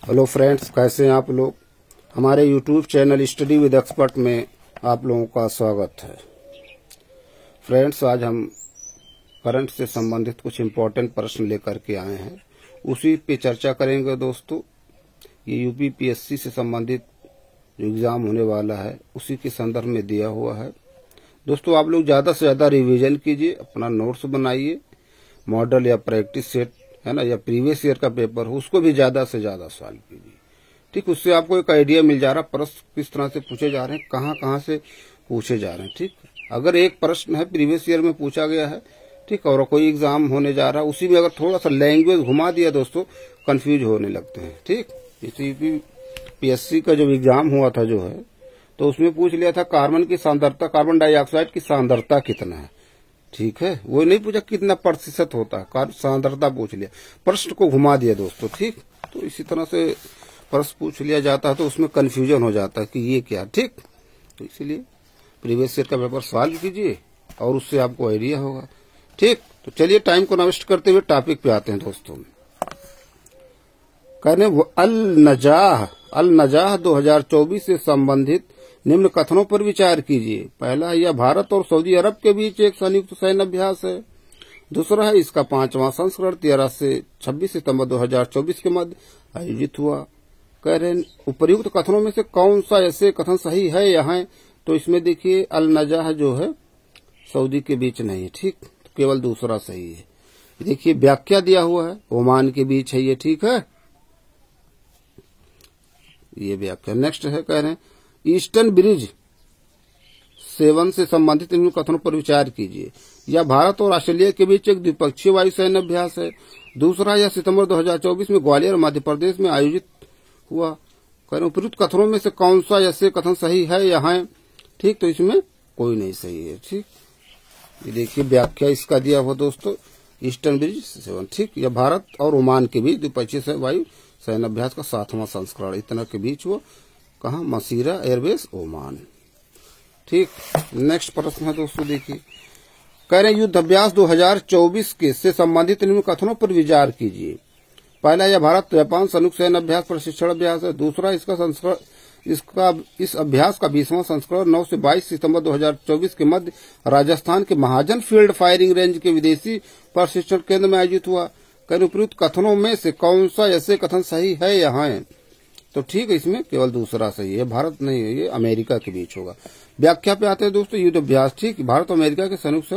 Hello friends, कैसे हैं आप लोग। हमारे YouTube channel study with expert में आप लोगों का स्वागत है। फ्रेंड्स, आज हम करंट से संबंधित कुछ इम्पोर्टेंट प्रश्न लेकर के आए हैं, उसी पे चर्चा करेंगे दोस्तों। ये यूपी पीएससी से संबंधित जो एग्जाम होने वाला है उसी के संदर्भ में दिया हुआ है। दोस्तों, आप लोग ज्यादा से ज्यादा रिवीजन कीजिए, अपना नोट्स बनाइए, मॉडल या प्रैक्टिस सेट है ना, या प्रीवियस ईयर का पेपर हो उसको भी ज्यादा से ज्यादा सॉल्व कीजिए। ठीक, उससे आपको एक आइडिया मिल जा रहा है प्रश्न किस तरह से पूछे जा रहे हैं, कहाँ से पूछे जा रहे हैं। ठीक, अगर एक प्रश्न है प्रीवियस ईयर में पूछा गया है, ठीक, और कोई एग्जाम होने जा रहा है, उसी में अगर थोड़ा सा लैंग्वेज घुमा दिया दोस्तों, कंफ्यूज होने लगते हैं। ठीक, इसी पीएससी का जब एग्जाम हुआ था जो है, तो उसमें पूछ लिया था कार्बन की सांद्रता, कार्बन डाइऑक्साइड की सांद्रता कितना है। ठीक है, वो नहीं पूछा कितना प्रतिशत होता है, सांद्रता पूछ लिया, प्रश्न को घुमा दिया दोस्तों। ठीक, तो इसी तरह से प्रश्न पूछ लिया जाता है तो उसमें कंफ्यूजन हो जाता है कि ये क्या। ठीक, तो इसीलिए प्रीवियस ईयर का पेपर सॉल्व कीजिए और उससे आपको आइडिया होगा। ठीक, तो चलिए टाइम को नष्ट करते हुए टॉपिक पे आते हैं दोस्तों। कहने अल नजाह 2024 से संबंधित निम्न कथनों पर विचार कीजिए। पहला है, यह भारत और सऊदी अरब के बीच एक संयुक्त सैन्य अभ्यास है। दूसरा है, इसका 5वां संस्करण 13 से 26 सितंबर 2024 के मध्य आयोजित हुआ। कह रहे हैं उपर्युक्त कथनों में से कौन सा ऐसे कथन सही है यहाँ। तो इसमें देखिए अल नजाह जो है सऊदी के बीच नहीं है। ठीक, तो केवल दूसरा सही है। देखिए व्याख्या दिया हुआ है, ओमान के बीच है ये। ठीक है, ये व्याख्या। नेक्स्ट है, कह रहे हैं ईस्टर्न ब्रिज 7 से संबंधित इन कथनों पर विचार कीजिए। यह भारत और ऑस्ट्रेलिया के बीच एक द्विपक्षीय वायु सैन्य अभ्यास है। दूसरा, यह सितंबर 2024 में ग्वालियर और मध्य प्रदेश में आयोजित हुआ। कह रहे उपयुक्त कथनों में से कौन सा ऐसे कथन सही है यहाँ। ठीक, तो इसमें कोई नहीं सही है। ठीक, ये देखिए व्याख्या इसका दिया हुआ दोस्तों, ईस्टर्न ब्रिज 7। ठीक, यह भारत और ओमान के बीच द्विपक्षीय वायु सैन्य अभ्यास का 7वां संस्करण, इतना के बीच वो कहा, मसीरा एयरबेस ओमान। ठीक, नेक्स्ट प्रश्न है दोस्तों, देखिए कह रहे युद्ध अभ्यास 2024 के से संबंधित निम्न कथनों पर विचार कीजिए। पहला, यह भारत जापान संयुक्त सैन्य अभ्यास प्रशिक्षण अभ्यास है। दूसरा, इस अभ्यास का 20वां संस्करण 9 से 22 सितंबर 2024 के मध्य राजस्थान के महाजन फील्ड फायरिंग रेंज के विदेशी प्रशिक्षण केंद्र में आयोजित हुआ। कह रहे उपयुक्त कथनों में से कौन सा ऐसे कथन सही है यहाँ। तो ठीक है, इसमें केवल दूसरा सही है, भारत नहीं है, ये अमेरिका के बीच होगा। व्याख्या पे आते हैं दोस्तों, युद्ध अभ्यास। ठीक, भारत और अमेरिका के संयुक्त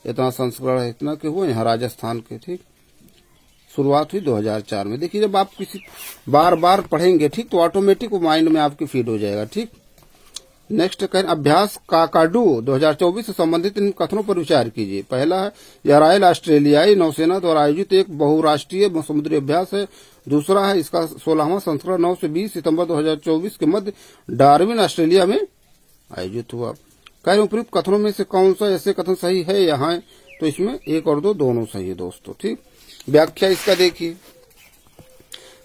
इतना संस्करण है, इतना के हुए यहाँ राजस्थान के। ठीक, शुरुआत हुई 2004 में। देखिए जब आप किसी बार बार पढ़ेंगे, ठीक, तो ऑटोमेटिक वो माइंड में आपके फीड हो जाएगा। ठीक, नेक्स्ट कहें अभ्यास काकाडू 2024 से संबंधित इन कथनों पर विचार कीजिए। पहला है, यह रॉयल ऑस्ट्रेलियाई नौसेना द्वारा आयोजित एक बहुराष्ट्रीय समुद्री अभ्यास है। दूसरा है, इसका 16वां संस्करण 9 से 20 सितंबर 2024 के मध्य डार्विन ऑस्ट्रेलिया में आयोजित हुआ। कह रहे उपयुक्त कथनों में से कौन सा ऐसे कथन सही है यहाँ। तो इसमें 1 और 2 दोनों सही है दोस्तों। ठीक, व्याख्या इसका देखिए,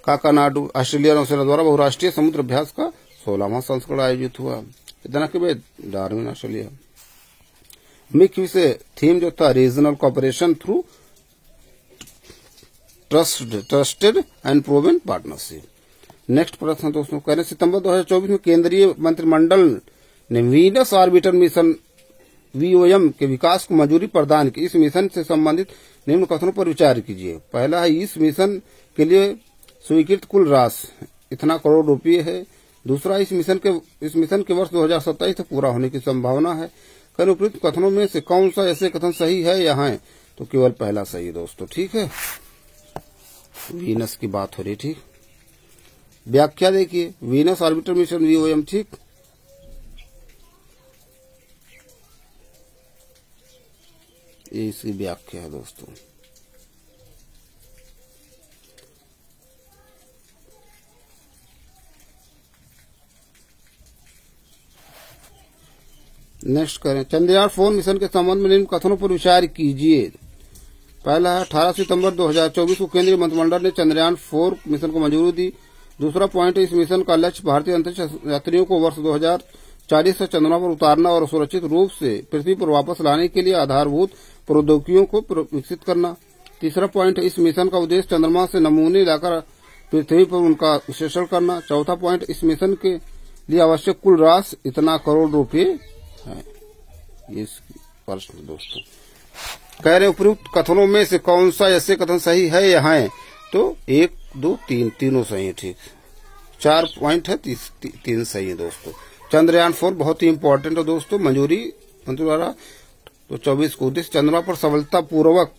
काकानाडू ऑस्ट्रेलिया नौसेना द्वारा बहुराष्ट्रीय समुद्र अभ्यास का 16वां संस्करण आयोजित हुआ। इतना के बाद डार्विन ऑस्ट्रेलिया। मुख्य विषय थीम जो था, regional cooperation through trusted and proven partnership. Next प्रश्न दोस्तों, कह रहे सितंबर 2024 में केंद्रीय मंत्रिमंडल ने वीनस ऑर्बिटर मिशन वीओएम के विकास को मंजूरी प्रदान की। इस मिशन से संबंधित निम्न कथनों पर विचार कीजिए। पहला है, इस मिशन के लिए स्वीकृत कुल राशि इतना करोड़ रुपये है। दूसरा, इस मिशन के वर्ष 2027 तक पूरा होने की संभावना है। कई उपयुक्त कथनों में से कौन सा ऐसे कथन सही है यहाँ। तो केवल पहला सही दोस्तों। ठीक है, वीनस की बात हो रही। ठीक, व्याख्या देखिए, वीनस ऑर्बिटर मिशन वीओएम। ठीक, ये इसकी व्याख्या है दोस्तों। नेक्स्ट करें चंद्रयान 4 मिशन के संबंध में निम्न कथनों पर विचार कीजिए। पहला है, 18 सितंबर 2024 को केंद्रीय मंत्रिमंडल ने चंद्रयान 4 मिशन को मंजूरी दी। दूसरा पॉइंट है, इस मिशन का लक्ष्य भारतीय अंतरिक्ष यात्रियों को वर्ष 2040 से चंद्रमा पर उतारना और सुरक्षित रूप से पृथ्वी पर वापस लाने के लिए आधारभूत प्रौद्योगिकियों को विकसित करना। तीसरा पॉइंट है, इस मिशन का उद्देश्य चंद्रमा से नमूने लाकर पृथ्वी पर उनका विश्लेषण करना। चौथा पॉइंट, इस मिशन के लिए आवश्यक कुल राशि इतना करोड़ रुपए है। ये प्रश्न दोस्तों कह रहे उपयुक्त कथनों में से कौन सा ऐसे कथन सही है या है? तो 1, 2, 3 तीनों सही है। ठीक, 4 पॉइंट है, 3 सही है दोस्तों। चंद्रयान 4 बहुत ही इंपॉर्टेंट है दोस्तों, मंजूरी मंत्री द्वारा। तो 24 को उद्देश्य चंद्रमा पर सफलता पूर्वक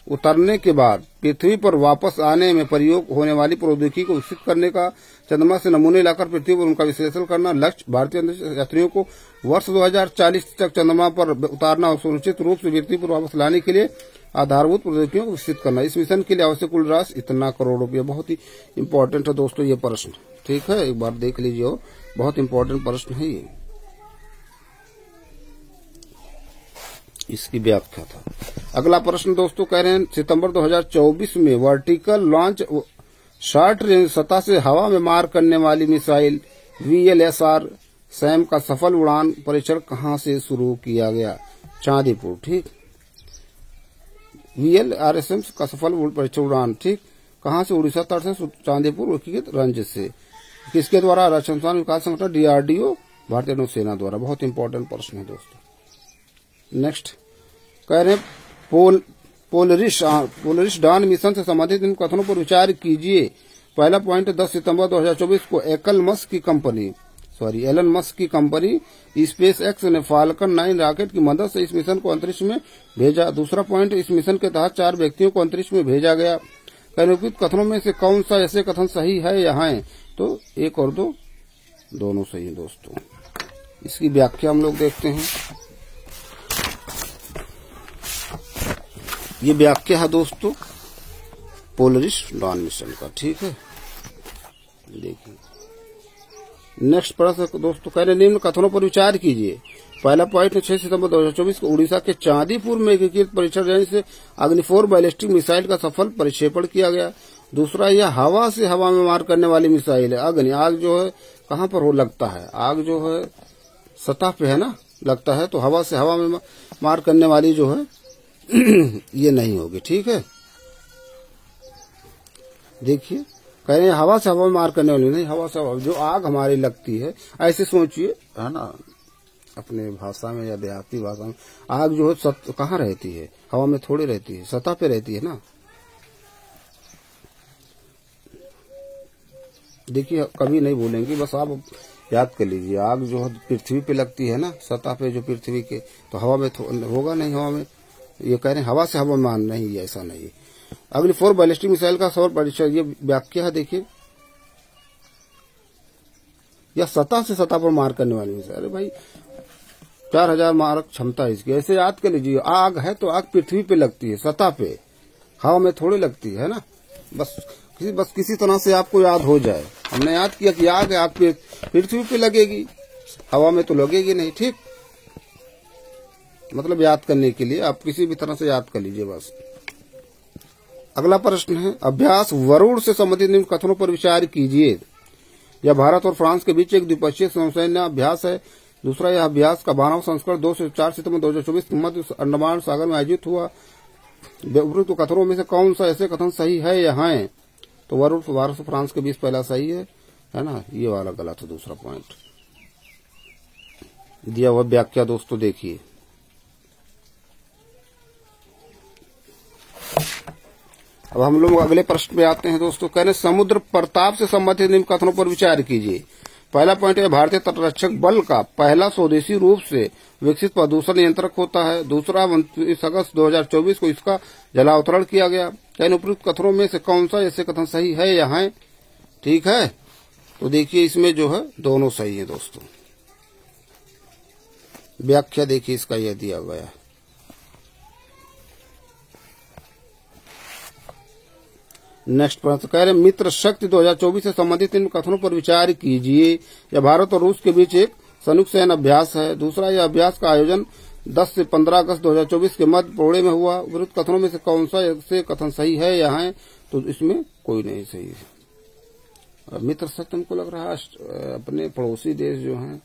उतरने के बाद पृथ्वी पर वापस आने में प्रयोग होने वाली प्रौद्योगिकी को विकसित करने का, चंद्रमा से नमूने लाकर पृथ्वी पर उनका विश्लेषण करना। लक्ष्य, भारतीय अंतरिक्ष यात्रियों को वर्ष 2040 तक चंद्रमा पर उतारना और सुनिश्चित रूप से पृथ्वी पर वापस लाने के लिए आधारभूत प्रौद्योगिकियों को विकसित करना। इस मिशन के लिए आवश्यक कुल राशि इतना करोड़ रुपया। बहुत ही इंपॉर्टेंट है दोस्तों ये प्रश्न। ठीक है, एक बार देख लीजिए, और बहुत इंपॉर्टेंट प्रश्न है ये। इसकी व्याख्या था। अगला प्रश्न दोस्तों कह रहे हैं सितंबर 2024 में वर्टिकल लॉन्च शॉर्ट रेंज सतह से हवा में मार करने वाली मिसाइल VLSR सैम का सफल उड़ान परीक्षण कहां से शुरू किया गया? चांदीपुर। ठीक, VLRSM का सफल परीक्षण उड़ान ठीक कहां से? उड़ीसा तट से चांदीपुर रंज से। किसके द्वारा? रक्षा अनुसंधान विकास संगठन DRDO, भारतीय नौसेना द्वारा। बहुत इंपॉर्टेंट प्रश्न है दोस्तों। नेक्स्ट कह रहे हैं पोलरिस डॉन मिशन से संबंधित इन कथनों पर विचार कीजिए। पहला पॉइंट, 10 सितंबर 2024 को एलन मस्क की कंपनी स्पेस एक्स ने फाल्कन 9 रॉकेट की मदद से इस मिशन को अंतरिक्ष में भेजा। दूसरा पॉइंट, इस मिशन के तहत 4 व्यक्तियों को अंतरिक्ष में भेजा गया। उपयुक्त कथनों में से कौन सा ऐसे कथन सही है या है? तो 1 और 2 दोनों सही है दोस्तों। इसकी व्याख्या हम लोग देखते हैं। ये व्याख्या है दोस्तों पोलरिस डॉन मिशन का। ठीक है, देखिए नेक्स्ट प्रश्न दोस्तों कह रहे निम्न कथनों पर विचार कीजिए। पहला पॉइंट, 6 सितंबर 2024 को उड़ीसा के चांदीपुर में एकीकृत परीक्षण रेंज से अग्नि 4 बैलिस्टिक मिसाइल का सफल प्रक्षेपण किया गया। दूसरा, यह हवा से हवा में मार करने वाली मिसाइल है। अग्नि, आग जो है कहां पर हो लगता है? आग जो है सतह पे है ना लगता है, तो हवा से हवा में मार करने वाली जो है ये नहीं होगी। ठीक है, देखिए कह रहे हैं हवा से हवा में मार करने वाली नहीं, हवा से हवा जो आग हमारी लगती है, ऐसे सोचिए है ना, अपने भाषा में या देहाती भाषा में आग जो है कहाँ रहती है? हवा में थोड़ी रहती है, सतह पे रहती है ना। देखिए कभी नहीं भूलेंगे, बस आप याद कर लीजिए। आग जो है पृथ्वी पे लगती है ना, सतह पे जो पृथ्वी के, तो हवा में होगा नहीं। हवा में ये कह रहे हैं हवा से हवा में मान नहीं, ऐसा नहीं। अगली 4 बैलिस्टिक मिसाइल का सफल परीक्षण, ये व्याख्या है। देखिए यह सतह से सतह पर मार करने वाली मिसाइल। अरे भाई 4000 मारक क्षमता है इसकी। ऐसे याद कर लीजिए, आग है तो आग पृथ्वी पे लगती है, सतह पे, हवा में थोड़ी लगती है ना। बस किसी तरह से आपको याद हो जाए। हमने याद किया कि आग है, आग पृथ्वी पे लगेगी, हवा में तो लगेगी नहीं। ठीक, मतलब याद करने के लिए आप किसी भी तरह से याद कर लीजिए बस। अगला प्रश्न है अभ्यास वरुण से संबंधित निम्न कथनों पर विचार कीजिए। यह भारत और फ्रांस के बीच एक द्विपक्षीय नौसैन्य अभ्यास है। दूसरा, यह अभ्यास का 12वां संस्करण 2 से 4 सितंबर 2024 मध्य अंडमान सागर में आयोजित हुआ। उपयुक्त कथनों में से कौन सा ऐसे कथन सही है या है? तो वरुण भारत और फ्रांस के बीच पहला सही है ना, ये वाला गलत है। दूसरा पॉइंट दिया हुआ व्याख्या दोस्तों देखिए। अब हम लोग अगले प्रश्न पे आते हैं दोस्तों। कह रहे समुद्र प्रताप से संबंधित निम्न कथनों पर विचार कीजिए। पहला पॉइंट है भारतीय तटरक्षक बल का पहला स्वदेशी रूप से विकसित प्रदूषण नियंत्रक होता है। दूसरा, 29 अगस्त 2024 को इसका जलावतरण किया गया। कह उपयुक्त कथनों में से कौन सा ऐसे कथन सही है या है? ठीक है, तो देखिए इसमें जो है दोनों सही है दोस्तों। व्याख्या देखिए इसका यह दिया गया है। नेक्स्ट प्रश्न कह रहे मित्र शक्ति 2024 से संबंधित इन कथनों पर विचार कीजिए। यह भारत और रूस के बीच एक संयुक्त सैन्य अभ्यास है। दूसरा, यह अभ्यास का आयोजन 10 से 15 अगस्त 2024 के मध्य पुणे में हुआ। उपयुक्त कथनों में से कौन सा ऐसे कथन सही है या है? तो इसमें कोई नहीं सही है। मित्र शक्ति हमको लग रहा है अपने पड़ोसी देश जो है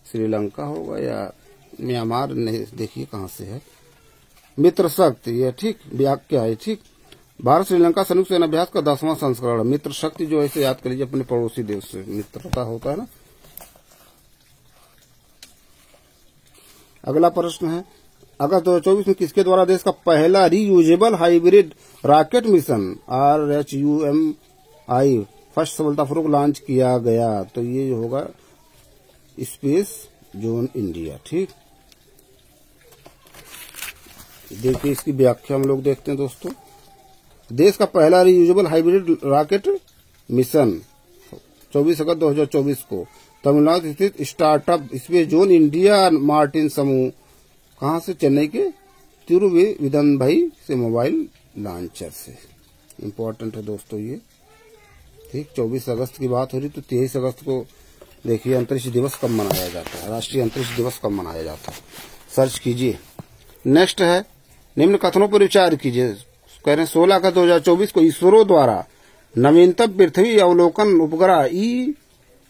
श्रीलंका होगा या म्यांमार, नहीं देखिए कहां से है मित्र शक्ति, यह ठीक व्याख्या है। ठीक, भारत श्रीलंका संयुक्त सेनाभ्यास का 10वां संस्करण। मित्र शक्ति जो है इसे याद कर लीजिए, अपने पड़ोसी देश से मित्रता होता है ना। अगला प्रश्न है, अगस्त 2024 में किसके द्वारा देश का पहला reusable hybrid rocket mission RHUMI first सफलतापूर्वक लॉन्च किया गया? तो ये होगा स्पेस जोन इंडिया। ठीक, देखिए इसकी व्याख्या हम लोग देखते हैं दोस्तों। देश का पहला रीयूजेबल हाइब्रिड रॉकेट मिशन 24 अगस्त 2024 को तमिलनाडु स्थित startup space zone India Martin समूह कहां से, चेन्नई के तिरुविदंभई से मोबाइल लॉन्चर से। इम्पोर्टेंट है दोस्तों ये। ठीक, 24 अगस्त की बात हो रही तो 23 अगस्त को देखिए अंतरिक्ष दिवस कब मनाया जाता है, राष्ट्रीय अंतरिक्ष दिवस कब मनाया जाता है, सर्च कीजिए। नेक्स्ट है, निम्न कथनों पर विचार कीजिए। कह रहे हैं 16 अगस्त 2024 को इसरो द्वारा नवीनतम पृथ्वी अवलोकन उपग्रह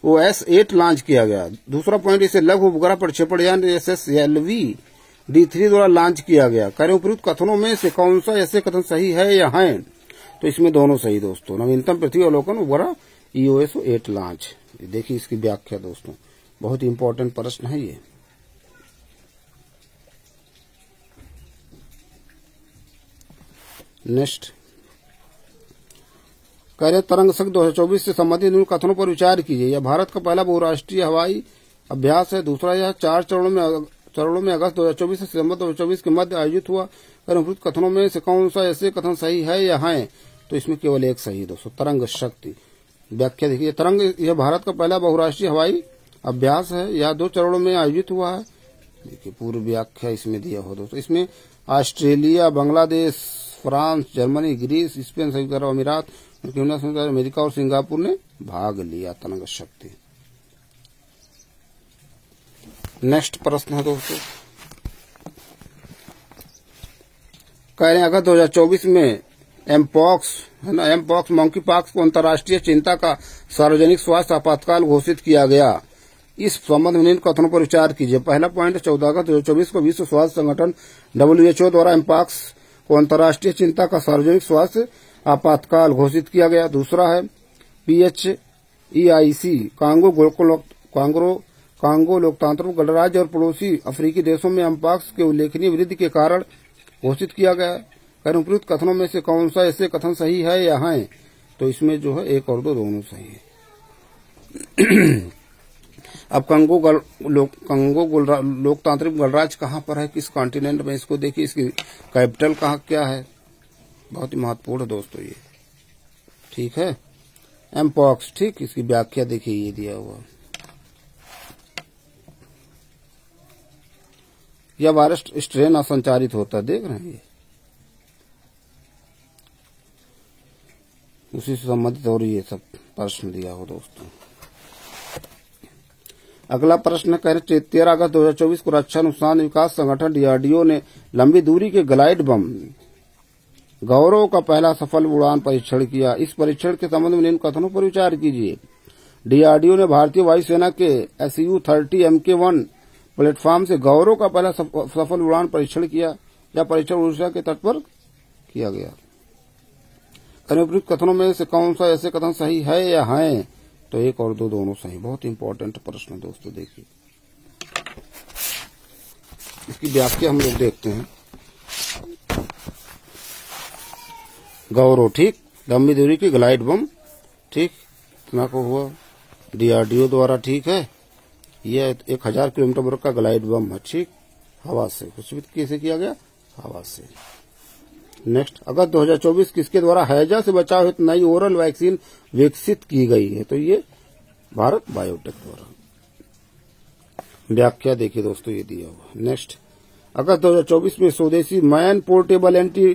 EOS-8 लॉन्च किया गया। दूसरा पॉइंट, इसे लघु उपग्रह प्रक्षेपण यान SSLV-D3 द्वारा लॉन्च किया गया। कह रहे उपयुक्त कथनों में से कौन सा ऐसे कथन सही है या है? तो इसमें दोनों सही दोस्तों। नवीनतम पृथ्वी अवलोकन उपग्रह EOS-8 लॉन्च, देखिए इसकी व्याख्या दोस्तों, बहुत इंपॉर्टेंट प्रश्न है ये। नेक्स्ट, कह रहे तरंग शक्ति 2024 से संबंधित निम्न कथनों पर विचार कीजिए। यह भारत का पहला बहुराष्ट्रीय हवाई अभ्यास है। दूसरा, यह 4 चरणों में अगस्त 2024 से सितंबर 2024 के मध्य आयोजित हुआ। उपयुक्त कथनों में से कौन सा ऐसे कथन सही है या है? तो इसमें केवल एक सही है दोस्तों, तरंग शक्ति। व्याख्या देखिए, तरंग यह भारत का पहला बहुराष्ट्रीय हवाई अभ्यास है। यह 2 चरणों में आयोजित हुआ है। देखिए पूर्व व्याख्या इसमें दिया हो दोस्तों। इसमें Australia, Bangladesh, France, Germany, Greece, Spain, संयुक्त अरब अमीरात, अमेरिका और सिंगापुर ने भाग लिया तरंग शक्ति। नेक्स्ट प्रश्न है दोस्तों, कह रहे हैं अगस्त 2024 में एमपॉक्स है ना, एमपॉक्स मंकी पॉक्स को अंतर्राष्ट्रीय चिंता का सार्वजनिक स्वास्थ्य आपातकाल घोषित किया गया। इस संबंध में निम्न कथनों पर विचार कीजिए। पहला पॉइंट, 14 अगस्त 2024 को विश्व स्वास्थ्य संगठन WHO द्वारा एमपॉक्स को अंतर्राष्ट्रीय चिंता का सार्वजनिक स्वास्थ्य आपातकाल घोषित किया गया। दूसरा है, PHEIC कांगो लोकतांत्रिक गणराज्य और पड़ोसी अफ्रीकी देशों में एमपॉक्स के उल्लेखनीय वृद्धि के कारण घोषित किया गया। उपयुक्त कथनों में से कौन सा ऐसे कथन सही है या है? तो इसमें जो है 1 और 2 दोनों सही है। अब कंगो लोकतांत्रिक गणराज्य कहाँ पर है, किस कॉन्टिनेंट में, इसको देखिए। इसकी कैपिटल कहाँ क्या है, बहुत ही महत्वपूर्ण है दोस्तों ये। ठीक है, एमपॉक्स। ठीक, इसकी व्याख्या देखिए, ये दिया हुआ। यह वायरस स्ट्रेन असंचारित होता है, देख रहे हैं ये, उसी से संबंधित और ये सब प्रश्न दिया हो दोस्तों। अगला प्रश्न कह रहे 13 अगस्त 2024 को रक्षा अनुसंधान विकास संगठन DRDO ने लंबी दूरी के ग्लाइड बम गौरव का पहला सफल उड़ान परीक्षण किया। इस परीक्षण के संबंध में निम्न कथनों पर विचार कीजिए। DRDO ने भारतीय वायुसेना के SU-30 MK-1 प्लेटफॉर्म से गौरव का पहला सफल उड़ान परीक्षण किया। यह परीक्षण उड़ीसा के तट पर किया गया। उपयुक्त कथनों में से कौन सा ऐसे कथन सही है या है? तो 1 और 2 दोनों सही। बहुत इंपॉर्टेंट प्रश्न दोस्तों, देखिए इसकी व्याख्या हम लोग देखते हैं। गौरव, ठीक, लंबी दूरी की ग्लाइड बम, ठीक, इतना को हुआ DRDO द्वारा। ठीक है, यह 1000 किलोमीटर वर्ग का ग्लाइड बम है। ठीक, हवा से कुछ भी कैसे किया गया, हवा से। नेक्स्ट, अगस्त 2024 किसके द्वारा हैजा से बचाव हेतु नई ओरल वैक्सीन विकसित की गई है? तो ये भारत बायोटेक द्वारा। व्याख्या देखिए दोस्तों, ये दिया हुआ। नेक्स्ट, अगस्त 2024 में स्वदेशी man portable anti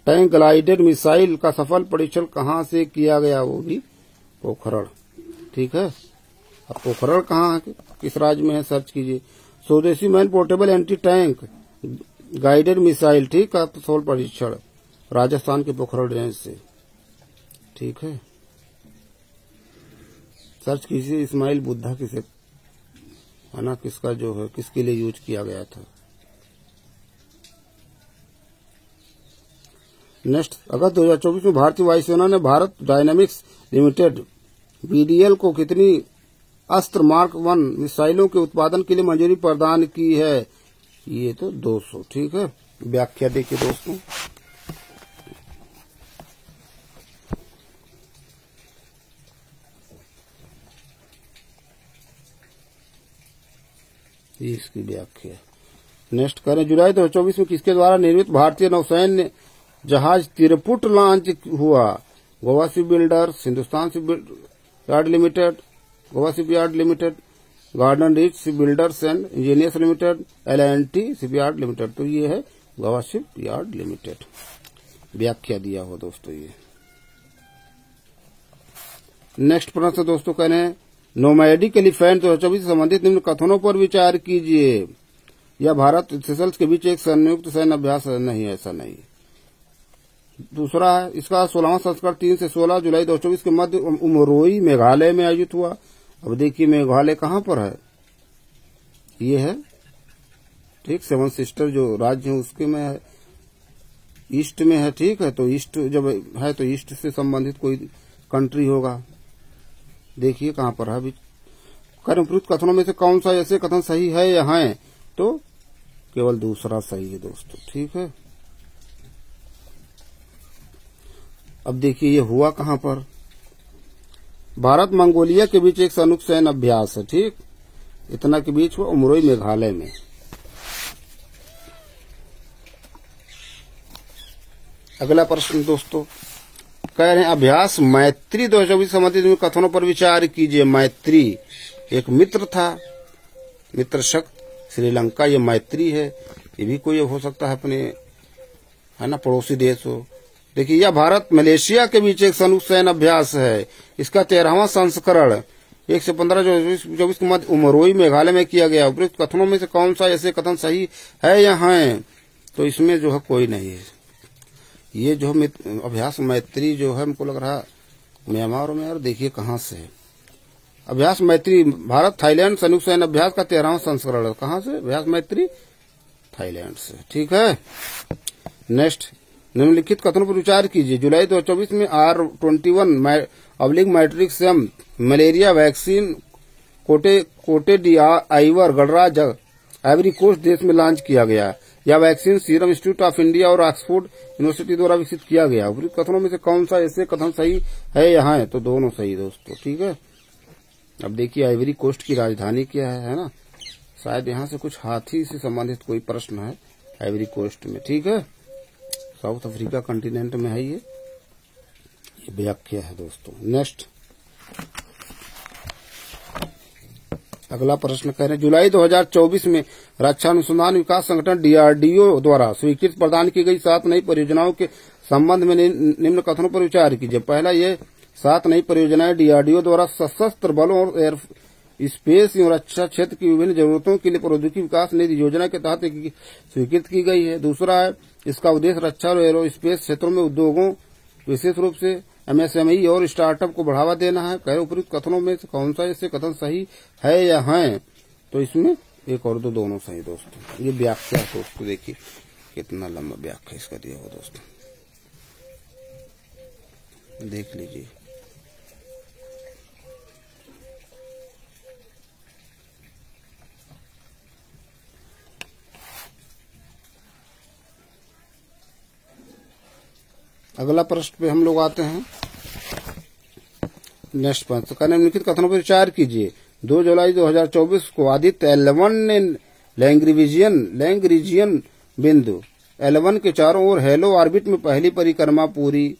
tank glided missile का सफल परीक्षण कहां से किया गया? वो भी पोखरण। ठीक है, अब पोखरण कहाँ है, किस राज्य में है, सर्च कीजिए। स्वदेशी man portable anti tank guided missile, ठीक, का सफल परीक्षण राजस्थान के पोखरण रेंज से। ठीक है, सर्च कीजिए। इस्माइल बुद्धा किसे है ना, किसका जो है, किसके लिए यूज किया गया था। नेक्स्ट, अगस्त 2024 में भारतीय वायुसेना ने भारत डायनामिक्स लिमिटेड बीडीएल को कितनी अस्त्र मार्क 1 मिसाइलों के उत्पादन के लिए मंजूरी प्रदान की है? ये तो 200। ठीक है, व्याख्या देखिए दोस्तों। ये इसकी व्याख्या। नेक्स्ट करें, जुलाई 2024 में किसके द्वारा निर्मित भारतीय नौसैन्य जहाज तिरपुट लॉन्च हुआ? Goa ship builders, Hindustan ship yard limited, Goa ship yard limited, garden reach ship builders and engineers limited, L&T ship yard limited. तो ये है गोवा शिप यार्ड लिमिटेड। व्याख्या दिया हो दोस्तों ये। नेक्स्ट प्रश्न दोस्तों कह रहे हैं, नोमैडिक एलिफेंट 2024 से संबंधित निम्न कथनों पर विचार कीजिए। यह भारत सेशल्स के बीच एक संयुक्त सैन्य अभ्यास नहीं, ऐसा नहीं। दूसरा है, इसका 16वां संस्करण 3 से 16 जुलाई 2024 के मध्य उमरोई मेघालय में आयोजित हुआ। अब देखिए मेघालय कहाँ पर है? ये है ठीक, 7 सिस्टर जो राज्य है उसके में है, ईस्ट में है। ठीक है, तो ईस्ट जब है तो ईस्ट से संबंधित कोई कंट्री होगा। देखिए कहाँ पर है अभी। कर्मकृत कथनों में से कौन सा ऐसे कथन सही है या है? तो केवल दूसरा सही है दोस्तों। ठीक है, अब देखिए ये हुआ कहाँ पर? भारत मंगोलिया के बीच एक संयुक्त सैन्य अभ्यास है। ठीक, इतना के बीच हुआ उमरोई मेघालय में। अगला प्रश्न दोस्तों कह रहे हैं, अभ्यास मैत्री 2024 संबंधित कथनों पर विचार कीजिए। मैत्री एक मित्र था, मित्र शक्ति श्रीलंका, ये मैत्री है। ये भी कोई हो सकता है अपने, है ना, पड़ोसी देश हो। देखिए, यह भारत मलेशिया के बीच एक संयुक्त सैन्य अभ्यास है। इसका 13वां संस्करण 1 से 15 2024 के मध्य उमरोई मेघालय में किया गया। उपयुक्त कथनों में से कौन सा ऐसे कथन सही है या है? तो इसमें जो है कोई नहीं है। ये जो अभ्यास मैत्री जो है, हमको लग रहा म्यांमार में, और देखिए कहाँ से है। अभ्यास मैत्री भारत थाईलैंड संयुक्त सैन्य अभ्यास का 13वां संस्करण है। कहाँ से? अभ्यास मैत्री थाईलैंड से। ठीक है, नेक्स्ट, निम्नलिखित कथनों पर विचार कीजिए। जुलाई 2024 में R21 matrix M malaria vaccine Cote d'Ivoire गणराज्य आइवरी कोस्ट देश में लॉन्च किया गया। यह vaccine Serum Institute of India और ऑक्सफोर्ड यूनिवर्सिटी द्वारा विकसित किया गया। उपयुक्त कथनों में से कौन सा ऐसे कथन सही है या है? तो दोनों सही दोस्तों। ठीक है, अब देखिए आइवरी कोस्ट की राजधानी क्या है ना? शायद यहाँ से कुछ हाथी से संबंधित कोई प्रश्न है आइवरी कोस्ट में। ठीक है, साउथ अफ्रीका कॉन्टिनेंट में है ये व्याख्या है दोस्तों। नेक्स्ट, अगला प्रश्न कह रहे हैं, जुलाई 2024 में रक्षा अनुसंधान विकास संगठन डीआरडीओ द्वारा स्वीकृति प्रदान की गई 7 नई परियोजनाओं के संबंध में निम्न कथनों पर विचार कीजिए। पहला, ये 7 नई परियोजनाएं डीआरडीओ द्वारा सशस्त्र बलों और एयर स्पेस एवं रक्षा क्षेत्र की विभिन्न जरूरतों के लिए प्रौद्योगिकी विकास निधि योजना के तहत स्वीकृत की गई है। दूसरा है, इसका उद्देश्य रक्षा और एरोस्पेस क्षेत्रों में उद्योगों, विशेष रूप से एमएसएमई और स्टार्टअप को बढ़ावा देना है। कह उपयुक्त कथनों में से कौन सा ऐसे कथन सही है या है? तो इसमें एक और दो दोनों सही दोस्तों। ये व्याख्या दोस्तों, देखिए कितना लंबा व्याख्या इसका दिया हो दोस्तों, देख लीजिए। अगला प्रश्न पे हम लोग आते हैं। नेक्स्ट प्रश्न का निम्नलिखित कथनों पर विचार कीजिए। 2 जुलाई 2024 को आदित्य L1 ने लैग्रेंजियन बिंदु L1 के चारों ओर हेलो ऑर्बिट में पहली परिक्रमा पूरी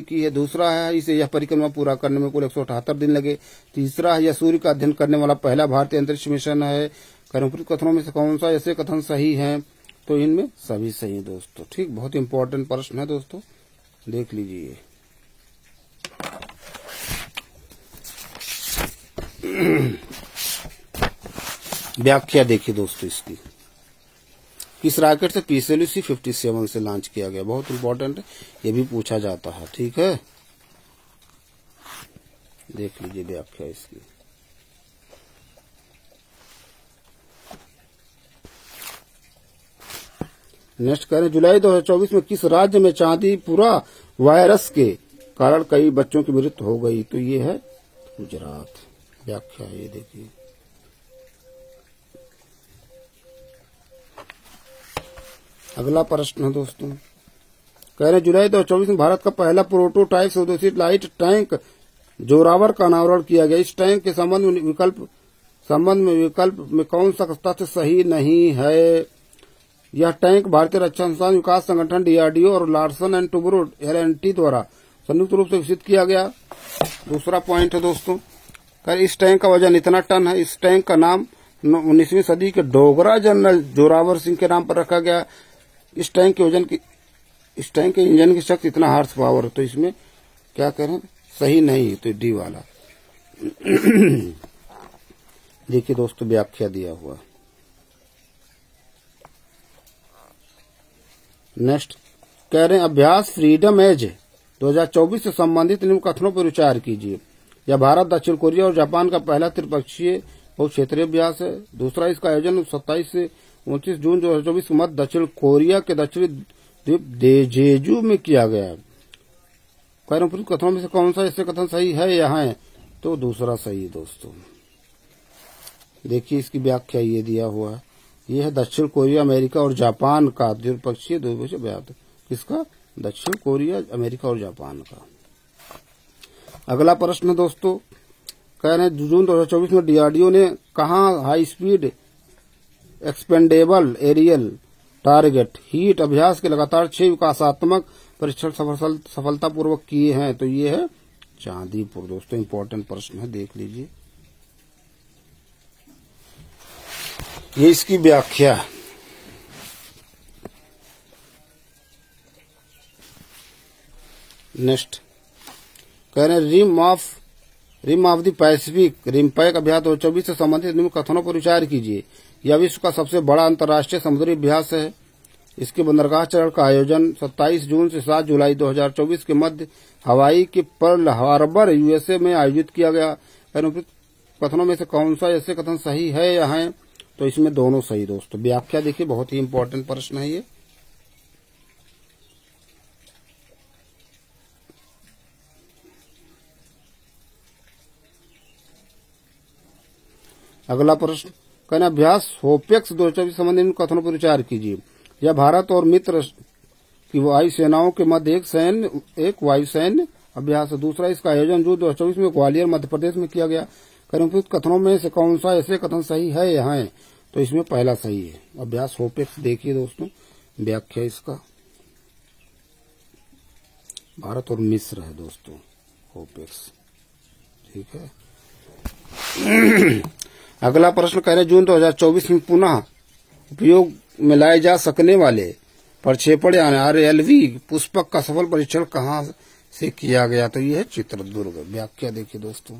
की है। दूसरा है, इसे यह परिक्रमा पूरा करने में कुल 178 दिन लगे। तीसरा है, यह सूर्य का अध्ययन करने वाला पहला भारतीय अंतरिक्ष मिशन है। कर्मकृत कथनों में से कौन सा ऐसे कथन सही हैं? तो इनमें सभी सही है दोस्तों। ठीक, बहुत इंपॉर्टेंट प्रश्न है दोस्तों, देख लीजिए। व्याख्या देखिए दोस्तों इसकी। किस रॉकेट से? PSLV-57 से लॉन्च किया गया। बहुत इंपॉर्टेंट है, ये भी पूछा जाता है। ठीक है, देख लीजिए व्याख्या इसकी। नेक्स्ट कह रहे हैं जुलाई 2024 में किस राज्य में चांदीपुरा वायरस के कारण कई बच्चों की मृत्यु हो गई? तो ये है गुजरात। व्याख्या ये देखिए। अगला प्रश्न है दोस्तों, कह रहे हैं जुलाई 2024 में भारत का पहला प्रोटोटाइप स्वदेशी लाइट टैंक जोरावर का अनावरण किया गया। इस टैंक के संबंध में विकल्प में कौन सा तथ्य सही नहीं है? यह टैंक भारतीय रक्षा अनुसंधान विकास संगठन डीआरडीओ और लार्सन एंड टुब्रो एलएनटी द्वारा संयुक्त रूप से विकसित किया गया। दूसरा पॉइंट है दोस्तों, इस टैंक का वजन इतना टन है। इस टैंक का नाम 19वीं सदी के डोगरा जनरल जोरावर सिंह के नाम पर रखा गया। इस टैंक के इंजन की शक्ति इतना हार्स पावर, तो इसमें क्या करें, सही नहीं, तो डी वाला। देखिए दोस्तों व्याख्या दिया हुआ। नेक्स्ट कह रहे हैं अभ्यास फ्रीडम एज 2024 से संबंधित निम्न कथनों पर विचार कीजिए। यह भारत, दक्षिण कोरिया और जापान का पहला त्रिपक्षीय बहुक्षेत्रीय अभ्यास है। दूसरा, इसका आयोजन 27 से 29 जून 2024 के मध्य दक्षिण कोरिया के दक्षिणी द्वीप जेजू में किया गया है। कह रहे हैं कथनों में से कौन सा इससे कथन सही है या है? तो दूसरा सही है दोस्तों। देखिए इसकी व्याख्या ये दिया हुआ है। यह है दक्षिण कोरिया, अमेरिका और जापान का द्विपक्षीय अभ्यास। किसका? दक्षिण कोरिया, अमेरिका और जापान का। अगला प्रश्न दोस्तों, कह रहे हैं जून 2024 में डीआरडीओ ने कहां high speed expendable aerial target HEAT अभ्यास के लगातार 6 विकासात्मक परीक्षण सफलतापूर्वक किए हैं? तो ये है चांदीपुर। दोस्तों इंपॉर्टेंट प्रश्न है, देख लीजिए। ये इसकी व्याख्या। नेक्स्ट कह रहे हैं Rim of the Pacific RIMPAC अभ्यास 2024 से संबंधित निम्न कथनों पर विचार कीजिए। यह विश्व का सबसे बड़ा अंतर्राष्ट्रीय समुद्री अभ्यास है। इसके बंदरगाह चरण का आयोजन 27 जून से 7 जुलाई 2024 के मध्य हवाई के पर्ल हार्बर यूएसए में आयोजित किया गया। कथनों में से कौन सा ऐसे कथन सही है या है? तो इसमें दोनों सही दोस्तों। व्याख्या देखिए, बहुत ही इंपॉर्टेंट प्रश्न है ये। अगला प्रश्न, कहना अभ्यास होपेक्स 2024 संबंधित कथनों पर विचार कीजिए। यह भारत और मित्र की वायु सेनाओं के मध्य एक वायुसैन्य अभ्यास है। दूसरा, इसका आयोजन जून 2024 में ग्वालियर मध्य प्रदेश में किया गया। कथनों में से कौन सा ऐसे कथन सही है या है? तो इसमें पहला सही है। अभ्यास होपेक्स देखिए दोस्तों, व्याख्या इसका भारत और मिस्र है दोस्तों, होपेक्स। ठीक है। अगला प्रश्न कह रहे जून 2024 में पुनः उपयोग में लाए जा सकने वाले प्रक्षेपण यानी RLV पुष्पक का सफल परीक्षण कहां से किया गया? तो यह है चित्रदुर्ग। व्याख्या देखिए दोस्तों।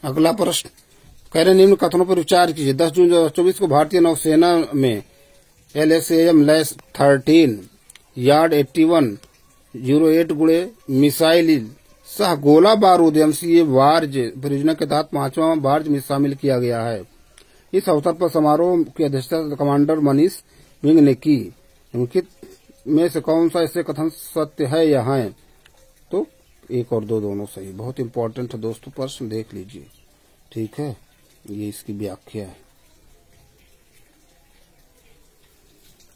अगला प्रश्न कह रहे निम्न कथनों पर विचार कीजिए। 10 जून 2024 को भारतीय नौसेना में LSAM-13 यार्ड 8108 गुणे मिसाइल सह गोला बारूद एमसीए बार्ज परियोजना के तहत 5वां बार्ज में शामिल किया गया है। इस अवसर पर समारोह की अध्यक्षता कमांडर मनीष विंग ने की। निम्नलिखित में से कौन सा इससे कथन सत्य है या है? तो 1 और 2 दोनों सही। बहुत इंपॉर्टेंट है दोस्तों, प्रश्न देख लीजिए। ठीक है, ये इसकी व्याख्या है।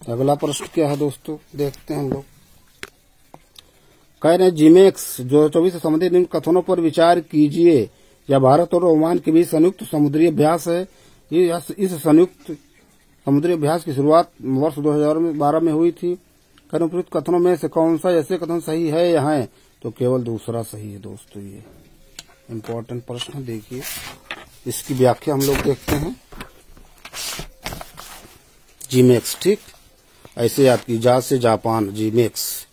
अगला प्रश्न क्या है दोस्तों, देखते हैं हम लोग। कह रहे हैं जिमेक्स 2024 से संबंधित निम्न कथनों पर विचार कीजिए। यह भारत और ओमान के बीच संयुक्त समुद्री अभ्यास है। इस संयुक्त समुद्री अभ्यास की शुरुआत वर्ष 2012 में हुई थी। उपयुक्त कथनों में से कौन सा ऐसे कथन सही है या है? तो केवल दूसरा सही है दोस्तों। ये इम्पोर्टेंट प्रश्न है, देखिए इसकी व्याख्या हम लोग देखते हैं। जीमेक्स, ठीक, ऐसे याद की, जा से जापान, जीमेक्स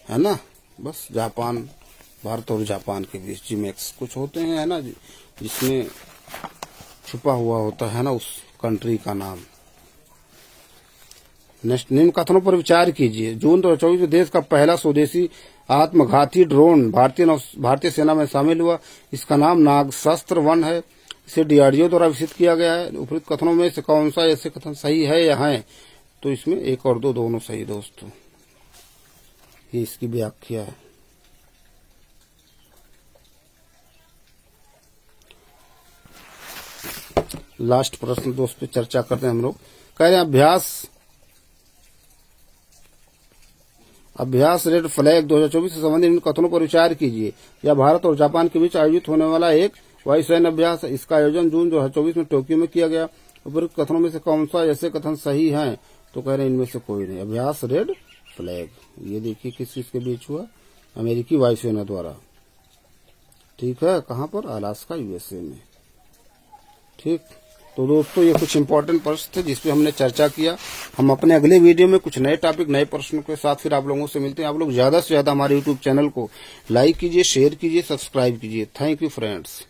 है ना, बस जापान, भारत और जापान के बीच जीमेक्स कुछ होते हैं है ना, जिसमें छुपा हुआ होता है ना उस कंट्री का नाम। नेक्स्ट, निम्न कथनों पर विचार कीजिए। जून 2024 में देश का पहला स्वदेशी आत्मघाती ड्रोन भारतीय सेना में शामिल हुआ। इसका नाम नागशस्त्र 1 है। इसे डीआरडीओ द्वारा विकसित किया गया है। उपरोक्त कथनों में से कौन सा ऐसे कथन सही है या है? तो इसमें 1 और 2 दोनों सही दोस्तों। ये इसकी व्याख्या है। लास्ट प्रश्न दोस्त पे चर्चा करते हैं हम लोग। कह रहे हैं अभ्यास रेड फ्लैग 2024 से संबंधित इन कथनों पर विचार कीजिए। यह भारत और जापान के बीच आयोजित होने वाला एक वायुसैन्य अभ्यास है। इसका आयोजन जून 2024 में टोक्यो में किया गया। उपरोक्त कथनों में से कौन सा ऐसे कथन सही हैं? तो कह रहे हैं इनमें से कोई नहीं। अभ्यास रेड फ्लैग, ये देखिए किस चीज के बीच हुआ? अमेरिकी वायुसेना द्वारा। ठीक है, कहां पर? अलास्का यूएसए में। ठीक, तो दोस्तों ये कुछ इंपॉर्टेंट प्रश्न थे जिसपे हमने चर्चा किया। हम अपने अगले वीडियो में कुछ नए टॉपिक, नए प्रश्नों के साथ फिर आप लोगों से मिलते हैं। आप लोग ज्यादा से ज्यादा हमारे यूट्यूब चैनल को लाइक कीजिए, शेयर कीजिए, सब्सक्राइब कीजिए। Thank you friends.